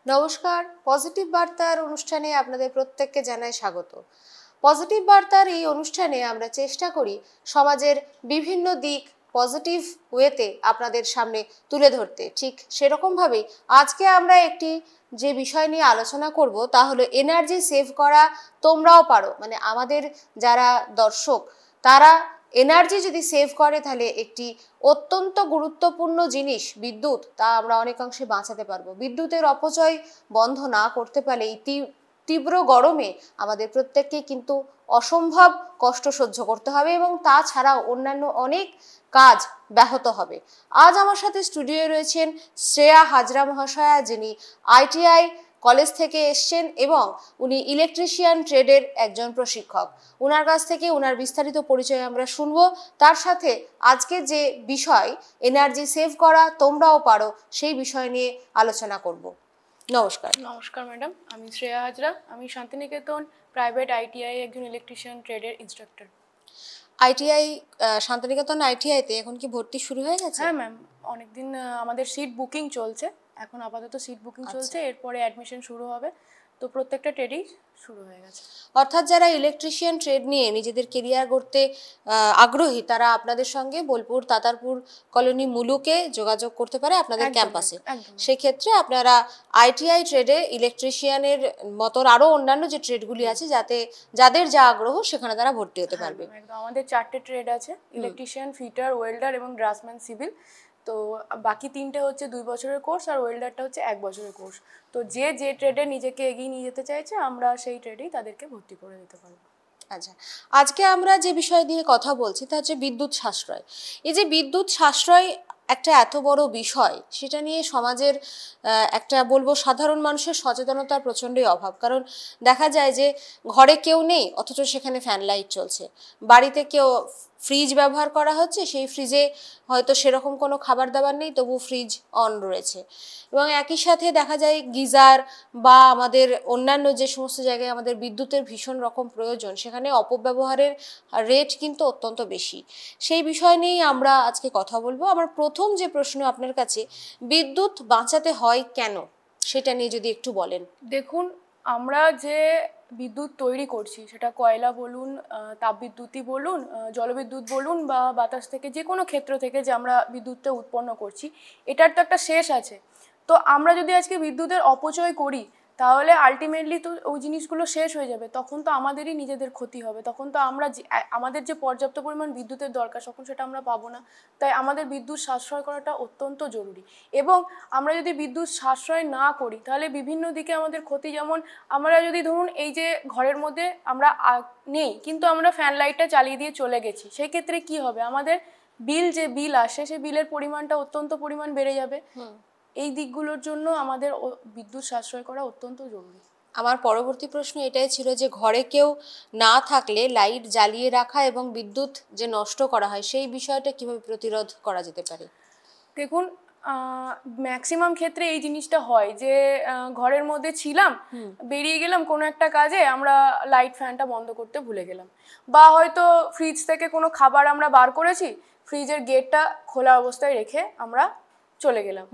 নমস্কার, পজিটিভ বার্তার অনুষ্ঠানে আপনাদের প্রত্যেককে জানাই স্বাগত। পজিটিভ বার্তার এই অনুষ্ঠানে আমরা চেষ্টা করি সমাজের বিভিন্ন দিক পজিটিভ ওয়েতে আপনাদের সামনে তুলে ধরতে। ঠিক সেরকমভাবেই আজকে আমরা একটি যে বিষয় নিয়ে আলোচনা করব তা হলো এনার্জি সেভ করা তোমরাও পারো। মানে আমাদের যারা দর্শক তারা এনার্জি যদি সেভ করে তাহলে একটি অত্যন্ত গুরুত্বপূর্ণ জিনিস বিদ্যুৎ, তা আমরা অনেকাংশে বাঁচাতে পারবো। বিদ্যুতের অপচয় বন্ধ না করতে পারলে এই তীব্র গরমে আমাদের প্রত্যেককে কিন্তু অসম্ভব কষ্ট সহ্য করতে হবে এবং তাছাড়াও অন্যান্য অনেক কাজ ব্যাহত হবে। আজ আমার সাথে স্টুডিওয়ে রয়েছেন শ্রেয়া হাজরা মহাশয়া, যিনি আইটিআই কলেজ থেকে এসছেন এবং উনি ইলেকট্রিশিয়ান ট্রেডের একজন প্রশিক্ষক। ওনার কাছ থেকে ওনার বিস্তারিত পরিচয় আমরা শুনবো। তার সাথে আজকে যে বিষয় এনার্জি সেভ করা তোমরাও পারো সেই বিষয় নিয়ে আলোচনা করব। নমস্কার। নমস্কার ম্যাডাম, আমি শ্রেয়া হাজরা। আমি শান্তিনিকেতন প্রাইভেট আইটিআই একজন ইলেকট্রিশিয়ান ট্রেডের ইনস্ট্রাক্টর। আইটিআই শান্তিনিকেতন আইটিআইতে এখন কি ভর্তি শুরু হয়ে গেছে? হ্যাঁ ম্যাম, অনেকদিন আমাদের সিট বুকিং চলছে। এখন আপাতত সিট বুকিং চলছে, এরপরে অ্যাডমিশন শুরু হবে। তো প্রত্যেকটা ট্রেডই শুরু হয়ে গেছে। অর্থাৎ যারা ইলেকট্রিশিয়ান ট্রেড নিয়ে নিজেদের কেরিয়ার গড়তে আগ্রহী তারা আপনাদের সঙ্গে বোলপুর তাতারপুর কলোনি মুলুকে যোগাযোগ করতে পারে আপনাদের ক্যাম্পাসে। সেক্ষেত্রে আপনারা আইটিআই ট্রেডে ইলেকট্রিশিয়ানের মতো আরও অন্যান্য যে ট্রেডগুলি আছে যাদের যা আগ্রহ সেখানে তারা ভর্তি হতে পারবে। আমাদের 4টে ট্রেড আছে: ইলেকট্রিশিয়ান, ফিটার, ওয়েল্ডার এবং ড্রাফটসম্যান সিভিল। তো বাকি 3টে হচ্ছে 2 বছরের কোর্স, আর ওয়েল্ডারটা হচ্ছে 1 বছরের কোর্স। তো যে ট্রেডে নিজেকে এগিয়ে নিয়ে যেতে চাইছে আমরা সেই ট্রেডেই তাদেরকে ভর্তি করে দিতে পারবো। আচ্ছা, আজকে আমরা যে বিষয় নিয়ে কথা বলছি তা হচ্ছে বিদ্যুৎ সাশ্রয়। এই যে বিদ্যুৎ সাশ্রয় একটা এত বড় বিষয়, সেটা নিয়ে সমাজের একটা বলবো সাধারণ মানুষের সচেতনতার প্রচণ্ডই অভাব। কারণ দেখা যায় যে ঘরে কেউ নেই অথচ সেখানে ফ্যান লাইট চলছে, বাড়িতে কেউ ফ্রিজ ব্যবহার করা হচ্ছে, সেই ফ্রিজে হয়তো সেরকম কোনো খাবার দাবার নেই তবু ফ্রিজ অন রয়েছে, এবং একই সাথে দেখা যায় গিজার বা আমাদের অন্যান্য যে সমস্ত জায়গায় আমাদের বিদ্যুতের ভীষণ রকম প্রয়োজন সেখানে অপব্যবহারের রেট কিন্তু অত্যন্ত বেশি। সেই বিষয় নিয়েই আমরা আজকে কথা বলবো। আমার প্রথম যে প্রশ্ন আপনার কাছে, বিদ্যুৎ বাঁচাতে হয় কেন সেটা নিয়ে যদি একটু বলেন। দেখুন, আমরা যে বিদ্যুৎ তৈরি করছি সেটা কয়লা বলুন, তাপবিদ্যুৎই বলুন, জলবিদ্যুৎ বলুন বা বাতাস থেকে যে কোনো ক্ষেত্র থেকে যে আমরা বিদ্যুৎটা উৎপন্ন করছি, এটার তো একটা শেষ আছে। তো আমরা যদি আজকে বিদ্যুতের অপচয় করি তাহলে আলটিমেটলি তো ওই জিনিসগুলো শেষ হয়ে যাবে, তখন তো আমাদেরই নিজেদের ক্ষতি হবে। তখন তো আমরা আমাদের যে পর্যাপ্ত পরিমাণ বিদ্যুতের দরকার তখন সেটা আমরা পাবো না। তাই আমাদের বিদ্যুৎ সাশ্রয় করাটা অত্যন্ত জরুরি। এবং আমরা যদি বিদ্যুৎ সাশ্রয় না করি তাহলে বিভিন্ন দিকে আমাদের ক্ষতি। যেমন আমরা যদি ধরুন এই যে ঘরের মধ্যে আমরা নেই কিন্তু আমরা ফ্যান লাইটটা চালিয়ে দিয়ে চলে গেছি, সেই ক্ষেত্রে কি হবে? আমাদের বিল আসে, সেই বিলের পরিমাণটা অত্যন্ত পরিমাণ বেড়ে যাবে। এই দিকগুলোর জন্য আমাদের বিদ্যুৎ সাশ্রয় করা অত্যন্ত জরুরি। আমার পরবর্তী প্রশ্ন এটাই ছিল যে ঘরে কেউ না থাকলে লাইট জ্বালিয়ে রাখা এবং বিদ্যুৎ যে নষ্ট করা হয় সেই বিষয়টা কিভাবে প্রতিরোধ করা যেতে পারে? দেখুন, ম্যাক্সিমাম ক্ষেত্রে এই জিনিসটা হয় যে ঘরের মধ্যে ছিলাম, বেরিয়ে গেলাম কোনো একটা কাজে, আমরা লাইট ফ্যানটা বন্ধ করতে ভুলে গেলাম, বা হয়তো ফ্রিজ থেকে কোনো খাবার আমরা বার করেছি, ফ্রিজের গেটটা খোলা অবস্থায় রেখে আমরা চলে গেলাম।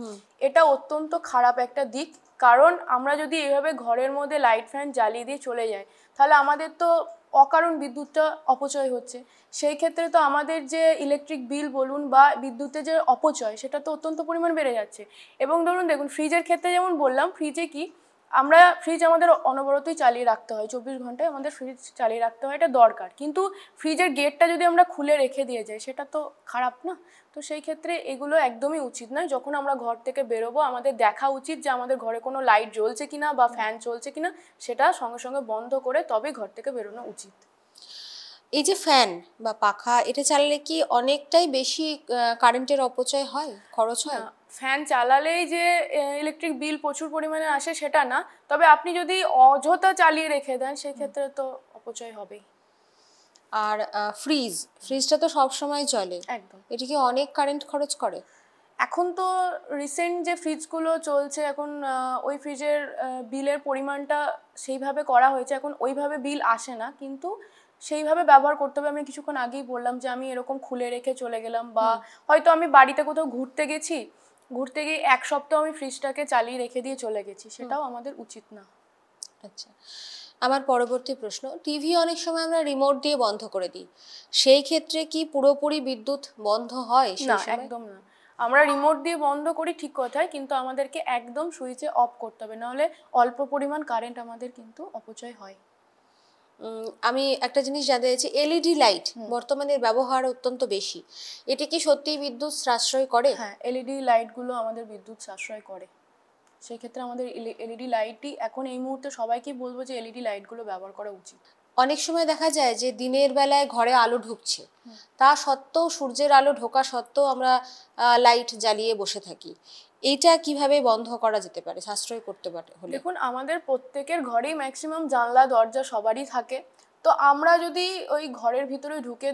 এটা অত্যন্ত খারাপ একটা দিক। কারণ আমরা যদি এভাবে ঘরের মধ্যে লাইট ফ্যান জ্বালিয়ে দিয়ে চলে যাই তাহলে আমাদের তো অকারণ বিদ্যুৎটা অপচয় হচ্ছে। সেই ক্ষেত্রে তো আমাদের যে ইলেকট্রিক বিল বলুন বা বিদ্যুতের যে অপচয় সেটা তো অত্যন্ত পরিমাণ বেড়ে যাচ্ছে। এবং ধরুন দেখুন, ফ্রিজের ক্ষেত্রে যেমন বললাম, ফ্রিজ আমাদের অনবরতই চালিয়ে রাখতে হয়, 24 ঘন্টায় আমাদের ফ্রিজ চালিয়ে রাখতে হয়, এটা দরকার। কিন্তু ফ্রিজের গেটটা যদি আমরা খুলে রেখে দিয়ে যাই সেটা তো খারাপ না। তো সেই ক্ষেত্রে এগুলো একদমই উচিত নয়। যখন আমরা ঘর থেকে বেরোবো আমাদের দেখা উচিত যে আমাদের ঘরে কোনো লাইট জ্বলছে কিনা বা ফ্যান চলছে কিনা, সেটা সঙ্গে সঙ্গে বন্ধ করে তবে ঘর থেকে বেরোনো উচিত। এই যে ফ্যান বা পাখা এটা চালালে কি অনেকটাই বেশি কারেন্টের অপচয় হয়, খরচ হয়? ফ্যান চালালেই যে ইলেকট্রিক বিল প্রচুর পরিমাণে আসে সেটা না, তবে আপনি যদি অযথা চালিয়ে রেখে দেন সেক্ষেত্রে তো অপচয় হবেই। আর ফ্রিজটা তো সব সময় চলে, একদম। এটা কি অনেক কারেন্ট খরচ করে? এখন তো রিসেন্ট যে ফ্রিজগুলো চলছে এখন ওই ফ্রিজের বিলের পরিমাণটা সেইভাবে করা হয়েছে, এখন ওইভাবে বিল আসে না, কিন্তু সেইভাবে ব্যবহার করতে হবে। আমি কিছুক্ষণ আগেই বললাম যে আমি এরকম খুলে রেখে চলে গেলাম, বা হয়তো আমি বাড়িতে কোথাও ঘুরতে গেছি, ঘুরতে গিয়ে এক সপ্তাহ আমি ফ্রিজটাকে চালিয়ে রেখে দিয়ে চলে গেছি, সেটাও আমাদের উচিত না। আচ্ছা, আমার পরবর্তী প্রশ্ন, টিভি অনেক সময় আমরা রিমোট দিয়ে বন্ধ করে দিই, সেই ক্ষেত্রে কি পুরোপুরি বিদ্যুৎ বন্ধ হয় না, সেই সময়? একদম না। আমরা রিমোট দিয়ে বন্ধ করি ঠিক কথাই, কিন্তু আমাদেরকে একদম সুইচে অফ করতে হবে, নাহলে অল্প পরিমাণ কারেন্ট আমাদের কিন্তু অপচয় হয়। আমি একটা জিনিস জানতে চাইছি, এলইডি লাইট বর্তমানে ব্যবহার অত্যন্ত বেশি, এটি কি সত্যিই বিদ্যুৎ সাশ্রয় করে? হ্যাঁ, এলইডি লাইটগুলো আমাদের বিদ্যুৎ সাশ্রয় করে। সেই ক্ষেত্রে আমাদের এলইডি লাইটই এখন এই মুহূর্তে সবাইকেই বলবো যে এলইডি লাইটগুলো ব্যবহার করা উচিত। অনেক সময় দেখা যায় যে দিনের বেলায় ঘরে আলো ঢুকছে, তা সত্ত্বেও সূর্যের আলো ঢোকা সত্ত্বেও আমরা লাইট জ্বালিয়ে বসে থাকি, এইটা কিভাবে বন্ধ করা যেতে পারে, সাশ্রয় করতে পারে হলে? দেখুন, আমাদের প্রত্যেকের ঘরেই ম্যাক্সিমাম জানলা দরজা সবারই থাকে। তো আমরা যদি ওই ঘরের ভিতরে ঢুকে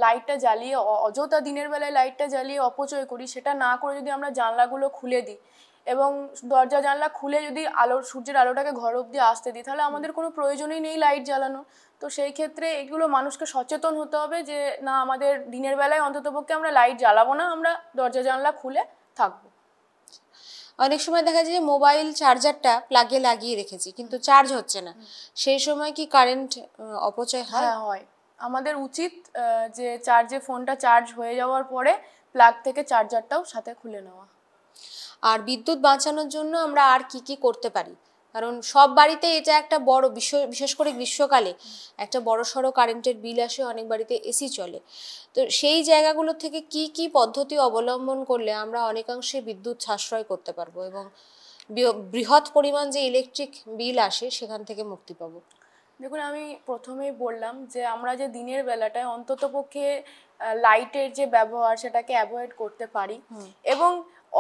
লাইটটা জ্বালিয়ে অযথা দিনের বেলায় লাইটটা জ্বালিয়ে অপচয় করি, সেটা না করে যদি আমরা জানলাগুলো খুলে দিই এবং দরজা জানলা খুলে যদি সূর্যের আলোটাকে ঘর অবধি আসতে দিই, তাহলে আমাদের কোনো প্রয়োজনই নেই লাইট জ্বালানো। তো সেই ক্ষেত্রে এগুলো মানুষকে সচেতন হতে হবে যে না, আমাদের দিনের বেলায় অন্ততপক্ষে আমরা লাইট জ্বালাবো না, আমরা দরজা জানলা খুলে থাকবো। অনেক সময় দেখা যায় যে মোবাইল চার্জারটা প্লাগে লাগিয়ে রেখেছি কিন্তু চার্জ হচ্ছে না, সেই সময় কি কারেন্ট অপচয় হয়? হ্যাঁ, হয়। আমাদের উচিত যে ফোনটা চার্জ হয়ে যাওয়ার পরে প্লাগ থেকে চার্জারটাও সাথে খুলে নেওয়া। আর বিদ্যুৎ বাঁচানোর জন্য আমরা আর কি কি করতে পারি? কারণ সব বাড়িতে এটা একটা বড় বিষয়, বিশেষ করে গ্রীষ্মকালে একটা বড় সড়ো কারেন্টের বিল আসে, অনেক বাড়িতে এসি চলে। তো সেই জায়গাগুলো থেকে কি কি পদ্ধতি অবলম্বন করলে আমরা অনেকাংশে বিদ্যুৎ সাশ্রয় করতে পারবো এবং বৃহৎ পরিমাণ যে ইলেকট্রিক বিল আসে সেখান থেকে মুক্তি পাবো? দেখুন, আমি প্রথমেই বললাম যে আমরা যে দিনের বেলাটায় অন্ততপক্ষে লাইটের যে ব্যবহার সেটাকে অ্যাভয়েড করতে পারি, এবং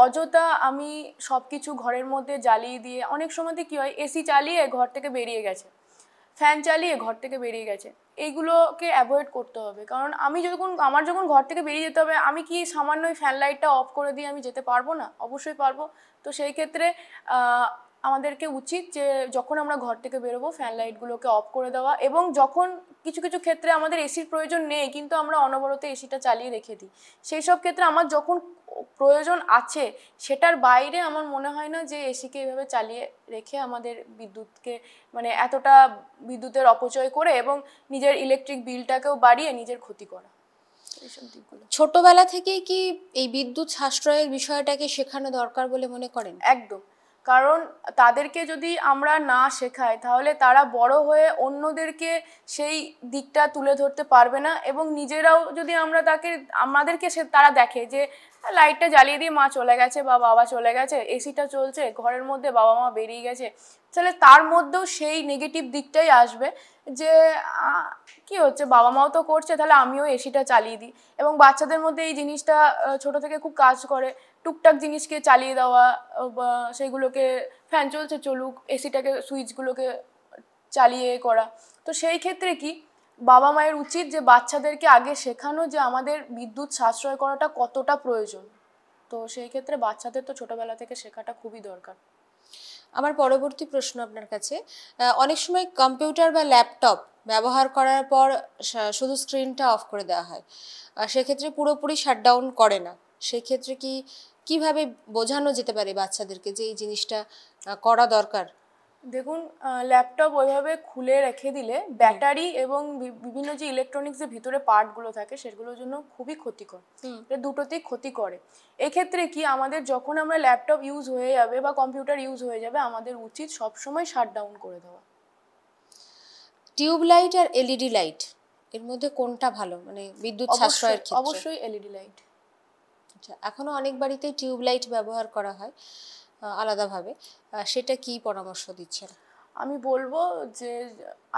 অযথা আমি সব কিছু ঘরের মধ্যে জ্বালিয়ে দিয়ে, অনেক সময়তে কি হয়, এসি চালিয়ে ঘর থেকে বেরিয়ে গেছে, ফ্যান চালিয়ে ঘর থেকে বেরিয়ে গেছে, এইগুলোকে অ্যাভয়েড করতে হবে। কারণ আমার যখন ঘর থেকে বেরিয়ে যেতে হবে, আমি কি সামান্য ওই ফ্যান লাইটটা অফ করে দিয়ে আমি যেতে পারবো না? অবশ্যই পারবো। তো সেই ক্ষেত্রে আমাদেরকে উচিত যে যখন আমরা ঘর থেকে বেরোবো ফ্যান লাইটগুলোকে অফ করে দেওয়া, এবং যখন কিছু কিছু ক্ষেত্রে আমাদের এসির প্রয়োজন নেই কিন্তু আমরা অনবরত এসিটা চালিয়ে রেখে দিই, সেই সব ক্ষেত্রে আমার যখন প্রয়োজন আছে সেটার বাইরে আমার মনে হয় না যে এসিকে এভাবে চালিয়ে রেখে আমাদের বিদ্যুৎকে, মানে এতটা বিদ্যুতের অপচয় করে এবং নিজের ইলেকট্রিক বিলটাকেও বাড়িয়ে নিজের ক্ষতি করা, এইসব দিকগুলো। ছোটবেলা থেকেই কি এই বিদ্যুৎ সাশ্রয়ের বিষয়টাকে শেখানো দরকার বলে মনে করেন? একদম। কারণ তাদেরকে যদি আমরা না শেখাই তাহলে তারা বড় হয়ে অন্যদেরকে সেই দিকটা তুলে ধরতে পারবে না, এবং নিজেরাও যদি আমাদেরকে তারা দেখে যে লাইটটা জ্বালিয়ে দিয়ে মা চলে গেছে বা বাবা চলে গেছে, এসিটা চলছে ঘরের মধ্যে, বাবা মা বেরিয়ে গেছে, তাহলে তার মধ্যেও সেই নেগেটিভ দিকটাই আসবে যে কি হচ্ছে, বাবা মাও তো করছে, তাহলে আমিও এসিটা চালিয়ে দিই। এবং বাচ্চাদের মধ্যে এই জিনিসটা ছোট থেকে খুব কাজ করে, টুকটাক জিনিসকে চালিয়ে দেওয়া, বা সেগুলোকে ফ্যান চলছে চলুক, এসিটাকে সুইচগুলোকে চালিয়ে করা। তো সেই ক্ষেত্রে কি, বাবা মায়ের উচিত যে বাচ্চাদেরকে আগে শেখানো যে আমাদের বিদ্যুৎ সাশ্রয় করাটা কতটা প্রয়োজন। তো সেই ক্ষেত্রে বাচ্চাদের তো ছোটবেলা থেকে শেখাটা খুবই দরকার। আমার পরবর্তী প্রশ্ন আপনার কাছে, অনেক সময় কম্পিউটার বা ল্যাপটপ ব্যবহার করার পর শুধু স্ক্রিনটা অফ করে দেওয়া হয়, সেক্ষেত্রে পুরোপুরি শাটডাউন করে না, সেক্ষেত্রে কিভাবে বোঝানো যেতে পারে বাচ্চাদেরকে যে এই জিনিসটা করা দরকার? দেখুন, ল্যাপটপ ওইভাবে খুলে রেখে দিলে ব্যাটারি এবং বিভিন্ন যে ইলেকট্রনিক্সের ভিতরে পার্টগুলো থাকে সেগুলোর জন্য খুবই ক্ষতিকর, এটা দুটোতেই ক্ষতি করে। এক্ষেত্রে কি, আমাদের যখন আমরা ল্যাপটপ ইউজ হয়ে যাবে বা কম্পিউটার ইউজ হয়ে যাবে, আমাদের উচিত সবসময় শাটডাউন করে দেওয়া। টিউবলাইট আর এলইডি লাইট এর মধ্যে কোনটা ভালো, মানে বিদ্যুৎ সাশ্রয়ের ক্ষেত্রে? অবশ্যই এলইডি লাইট। আচ্ছা, এখনো অনেক বাড়িতে টিউবলাইট ব্যবহার করা হয় আলাদাভাবে, সেটা কি পরামর্শ দিচ্ছেন? আমি বলবো যে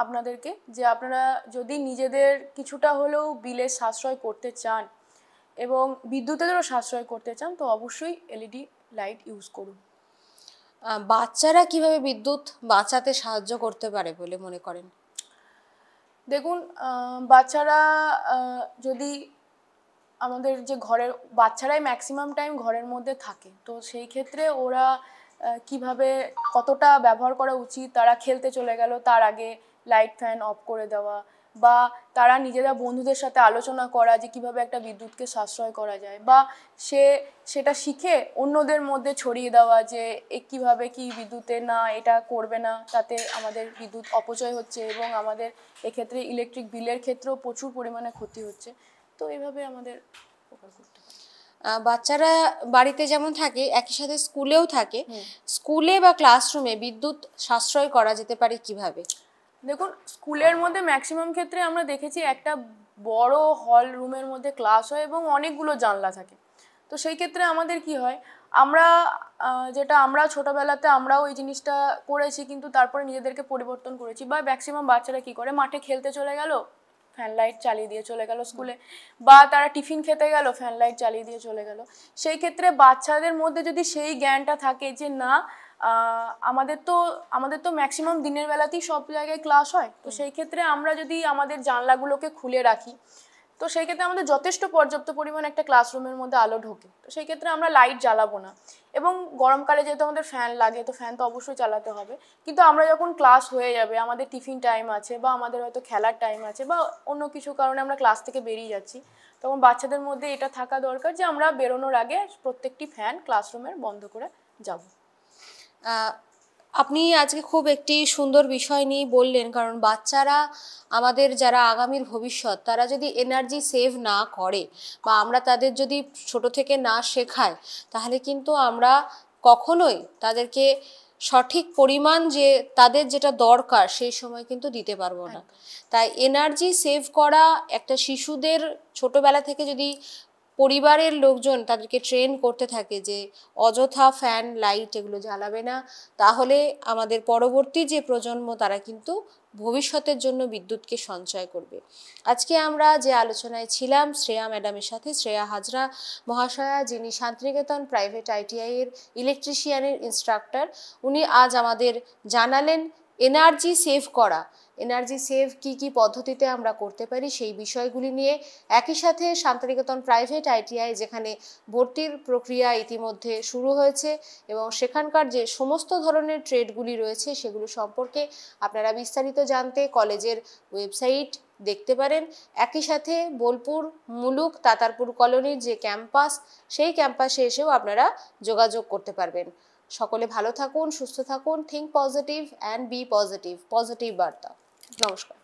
আপনাদেরকে যে আপনারা যদি নিজেদের কিছুটা হলেও বিলের সাশ্রয় করতে চান এবং বিদ্যুতেরও সাশ্রয় করতে চান, তো অবশ্যই এলইডি লাইট ইউজ করুন। বাচ্চারা কিভাবে বিদ্যুৎ বাঁচাতে সাহায্য করতে পারে বলে মনে করেন? দেখুন, বাচ্চারা যদি আমাদের যে বাচ্চারাই ম্যাক্সিমাম টাইম ঘরের মধ্যে থাকে, তো সেই ক্ষেত্রে ওরা কিভাবে কতটা ব্যবহার করা উচিত, তারা খেলতে চলে গেল তার আগে লাইট ফ্যান অফ করে দেওয়া, বা তারা নিজেরা বন্ধুদের সাথে আলোচনা করা যে কিভাবে একটা বিদ্যুৎকে সাশ্রয় করা যায়, বা সেটা শিখে অন্যদের মধ্যে ছড়িয়ে দেওয়া যে কিভাবে কি বিদ্যুতে না এটা করবে না, তাতে আমাদের বিদ্যুৎ অপচয় হচ্ছে এবং আমাদের এক্ষেত্রে ইলেকট্রিক বিলের ক্ষেত্রেও প্রচুর পরিমাণে ক্ষতি হচ্ছে। তো এইভাবে আমাদের উপকার করতে হবে। বাচ্চারা বাড়িতে যেমন থাকে একই সাথে স্কুলেও থাকে, স্কুলে বা ক্লাসরুমে বিদ্যুৎ সাশ্রয় করা যেতে পারে কিভাবে? দেখুন, স্কুলের মধ্যে ম্যাক্সিমাম ক্ষেত্রে আমরা দেখেছি একটা বড় হল রুমের মধ্যে ক্লাস হয় এবং অনেকগুলো জানলা থাকে। তো সেই ক্ষেত্রে আমাদের কি হয়, আমরা যেটা আমরা ছোটবেলাতে আমরাও এই জিনিসটা করেছি, কিন্তু তারপরে নিজেদেরকে পরিবর্তন করেছি। বা ম্যাক্সিমাম বাচ্চারা কি করে, মাঠে খেলতে চলে গেল, ফ্যান লাইট চালিয়ে দিয়ে চলে গেল স্কুলে, বা তারা টিফিন খেতে গেল, ফ্যান লাইট চালিয়ে দিয়ে চলে গেল। সেই ক্ষেত্রে বাচ্চাদের মধ্যে যদি সেই জ্ঞানটা থাকে যে না, আমাদের তো ম্যাক্সিমাম দিনের বেলাতেই সব জায়গায় ক্লাস হয়, তো সেই ক্ষেত্রে আমরা যদি আমাদের জানলাগুলোকে খুলে রাখি, তো সেই ক্ষেত্রে আমাদের যথেষ্ট পর্যাপ্ত পরিমাণ একটা ক্লাসরুমের মধ্যে আলো ঢোকে। তো সেই ক্ষেত্রে আমরা লাইট জ্বালাবো না। এবং গরমকালে যেহেতু আমাদের ফ্যান লাগে, তো ফ্যান তো অবশ্যই চালাতে হবে। কিন্তু আমরা যখন ক্লাস হয়ে যাবে, আমাদের টিফিন টাইম আছে, বা আমাদের হয়তো খেলার টাইম আছে, বা অন্য কিছু কারণে আমরা ক্লাস থেকে বেরিয়ে যাচ্ছি, তখন বাচ্চাদের মধ্যে এটা থাকা দরকার যে আমরা বেরোনোর আগে প্রত্যেকটি ফ্যান ক্লাসরুমের বন্ধ করে যাব। আপনি আজকে খুব একটি সুন্দর বিষয় নিয়ে বললেন, কারণ বাচ্চারা আমাদের যারা আগামীর ভবিষ্যৎ, তারা যদি এনার্জি সেভ না করে বা আমরা তাদের যদি ছোট থেকে না শেখাই, তাহলে কিন্তু আমরা কখনোই তাদেরকে সঠিক পরিমাণ যে তাদের যেটা দরকার সেই সময় কিন্তু দিতে পারবো না। তাই এনার্জি সেভ করা একটা শিশুদের ছোটবেলা থেকে যদি পরিবারের লোকজন তাদেরকে ট্রেন করতে থাকে যে অযথা ফ্যান লাইট এগুলো জ্বালাবে না, তাহলে আমাদের পরবর্তী যে প্রজন্ম তারা কিন্তু ভবিষ্যতের জন্য বিদ্যুৎকে সঞ্চয় করবে। আজকে আমরা যে আলোচনায় ছিলাম শ্রেয়া ম্যাডামের সাথে, শ্রেয়া হাজরা মহাশয়া, যিনি শান্তিনিকেতন প্রাইভেট ITI এর ইলেকট্রিশিয়ানের ইনস্ট্রাক্টর, উনি আজ আমাদের জানালেন এনার্জি সেভ করা, এনার্জি সেভ কি পদ্ধতিতে আমরা করতে পারি সেই বিষয়গুলি নিয়ে। একই সাথে শান্তিনিকেতন প্রাইভেট ITI, যেখানে ভর্তির প্রক্রিয়া ইতিমধ্যে শুরু হয়েছে এবং সেখানকার যে সমস্ত ধরনের ট্রেডগুলি রয়েছে সেগুলো সম্পর্কে আপনারা বিস্তারিত জানতে কলেজের ওয়েবসাইট দেখতে পারেন। একই সাথে বোলপুর মুলুক তাতারপুর কলোনির যে ক্যাম্পাস, সেই ক্যাম্পাসে এসেও আপনারা যোগাযোগ করতে পারবেন। সকলে ভালো থাকুন, সুস্থ থাকুন, think positive and be positive, positive বার্তা। নমস্কার।